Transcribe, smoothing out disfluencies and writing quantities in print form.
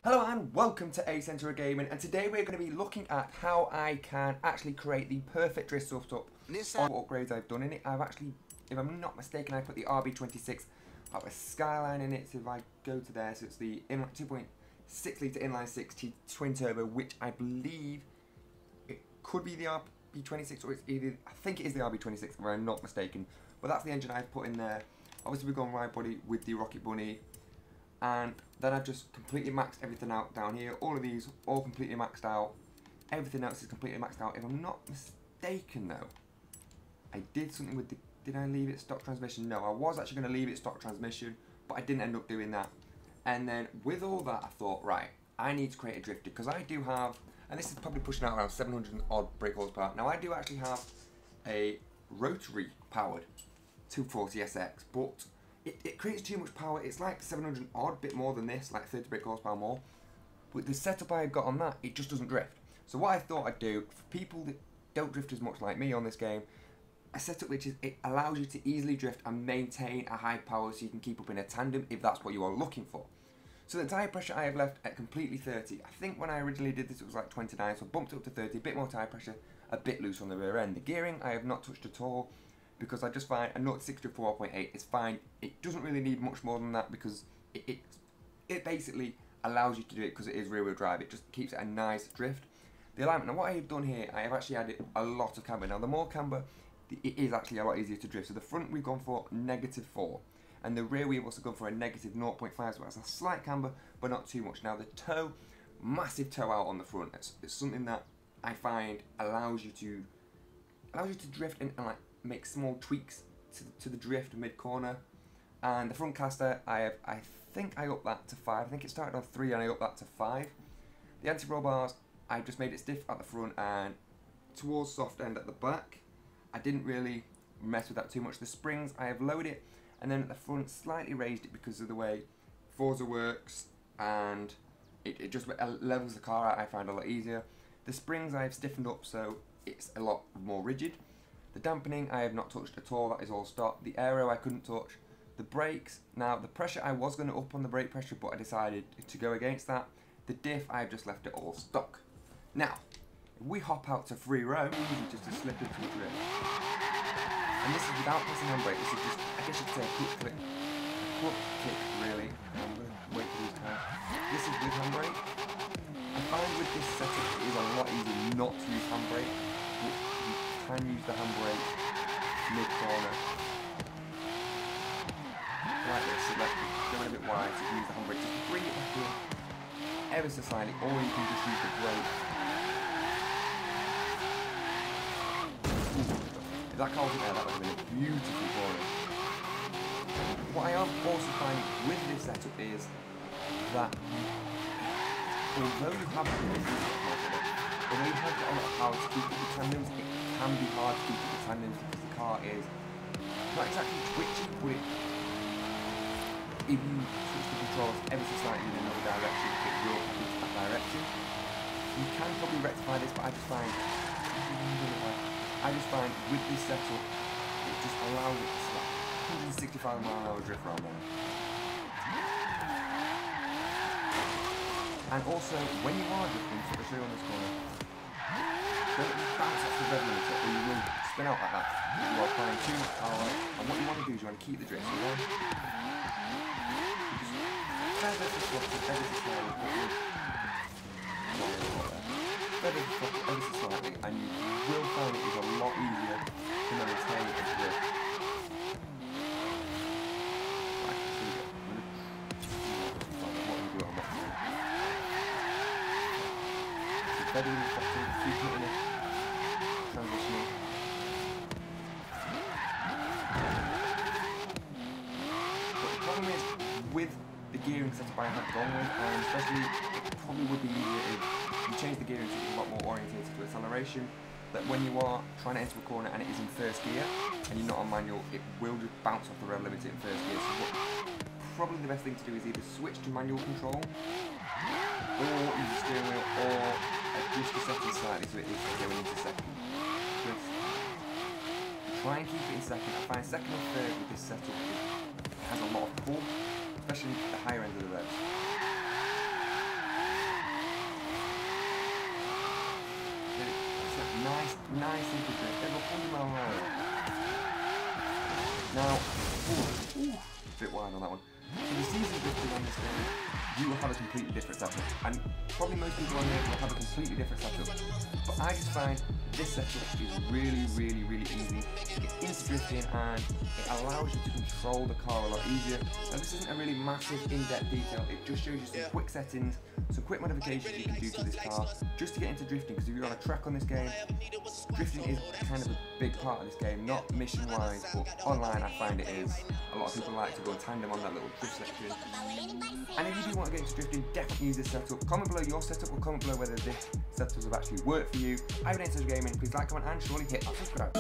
Hello and welcome to A Centre of Gaming, and today we're going to be looking at how I can actually create the perfect drift setup of upgrades I've done in it. I've actually, if I'm not mistaken, I put the RB26 up a Skyline in it, so if I go to there, so it's the 2.6 litre inline 6 twin turbo, which I believe it could be the RB26, or it's either, I think it is the RB26 if I'm not mistaken, but that's the engine I've put in there. Obviously we've gone wide body with the Rocket Bunny, and then I've just completely maxed everything out down here. All of these, all completely maxed out. Everything else is completely maxed out. If I'm not mistaken though, I did something with the, did I leave it stock transmission? No, I was actually going to leave it stock transmission, but I didn't end up doing that. And then with all that, I thought, right, I need to create a drifter, because I do have, and this is probably pushing out around 700 odd brake horsepower. Now I do actually have a rotary powered 240 SX, but it creates too much power. It's like 700 odd, bit more than this, like 30 brake horsepower more. With the setup I've got on that, it just doesn't drift. So what I thought I'd do, for people that don't drift as much like me on this game, a setup which is, it allows you to easily drift and maintain a high power so you can keep up in a tandem if that's what you are looking for. So the tyre pressure I have left at completely 30. I think when I originally did this it was like 29, so I bumped it up to 30, a bit more tyre pressure, a bit loose on the rear end. The gearing I have not touched at all, because I just find a 0-60 to 4.8 is fine. It doesn't really need much more than that, because it basically allows you to do it because it is rear wheel drive. It just keeps it a nice drift. The alignment, now what I have done here, I have actually added a lot of camber. Now the more camber, it is actually a lot easier to drift. So the front we've gone for -4, and the rear we've also gone for a -0.5, so that's a slight camber, but not too much. Now the toe, massive toe out on the front. It's something that I find allows you to drift and like make small tweaks to the drift mid-corner. And the front caster, I think I upped that to 5. I think it started on 3 and I upped that to 5. The anti-roll bars, I just made it stiff at the front and towards soft end at the back. I didn't really mess with that too much. The springs, I have lowered it, and then at the front slightly raised it because of the way Forza works, and it just levels the car out. I find a lot easier. The springs I have stiffened up so it's a lot more rigid. The dampening I have not touched at all, that is all stock. The aero I couldn't touch. The brakes, now the pressure I was going to up on the brake pressure, but I decided to go against that. The diff, I have just left it all stock. Now, if we hop out to free roam, easy just to slip into a drift. And this is without pressing handbrake, this is just, I guess you could say a quick click. A quick kick really. I'm going to wait for these cars. This is with handbrake. I find with this setup it is a lot easier not to use handbrake. Can use the handbrake mid-corner like this, so let it go a bit wide, so you can use the handbrake just to bring it back in ever so slightly, or you can just use the brake. If that car wasn't there, that would have been a beautiful corner. What I also find with this setup is that although you have got a lot of power to keep up the tandems, it can be hard to keep up the tandems because the car is not exactly twitchy, but if you switch the controls ever so slightly in another direction, it will come into that direction. You can probably rectify this, but I just find with this setup, it just allows it to slap 165 mph drift around there. And also, when you are drifting, so I'll show you on this corner, don't bounce off the red limiter or you will spin out like that. You are applying too much power, and what you want to do is you want to keep the drift. So then, ever so slightly, and you will find it is a lot easier to maintain a drift. Right, so we go. Better than the frequently transitioning. But the problem is with the gearing setup I have gone with, and especially it probably would be easier if you change the gearing so it's a lot more orientated to acceleration, that when you are trying to enter a corner and it is in first gear and you're not on manual, it will just bounce off the rev limiter in first gear. So what, probably the best thing to do is either switch to manual control or use the steering wheel, or adjust the settings slightly so it is going into second. Just try and keep it in second. I find second and third with this setup, it has a lot of pull, especially the higher end of the revs. nice simple drift, over 100 miles an hour. Now, a bit wide on that one. So the season drifting on this game, you will have a completely different setup, and probably most people on here will have a completely different setup, but I just find this setup is really easy to get into drifting, and it allows you to control the car a lot easier. Now this isn't a really massive in-depth detail, it just shows you some quick settings, some quick modifications you can do to this car just to get into drifting, because if you're on a track on this game, drifting is kind of a big part of this game, not mission wise, but online I find it is. A lot of people like to go tandem on that little drift section. And if you do want to get into drifting, definitely use this setup. Comment below your setup, or comment below whether this setup will actually work for you. I've been MSI Gaming, please like, comment and surely hit that subscribe.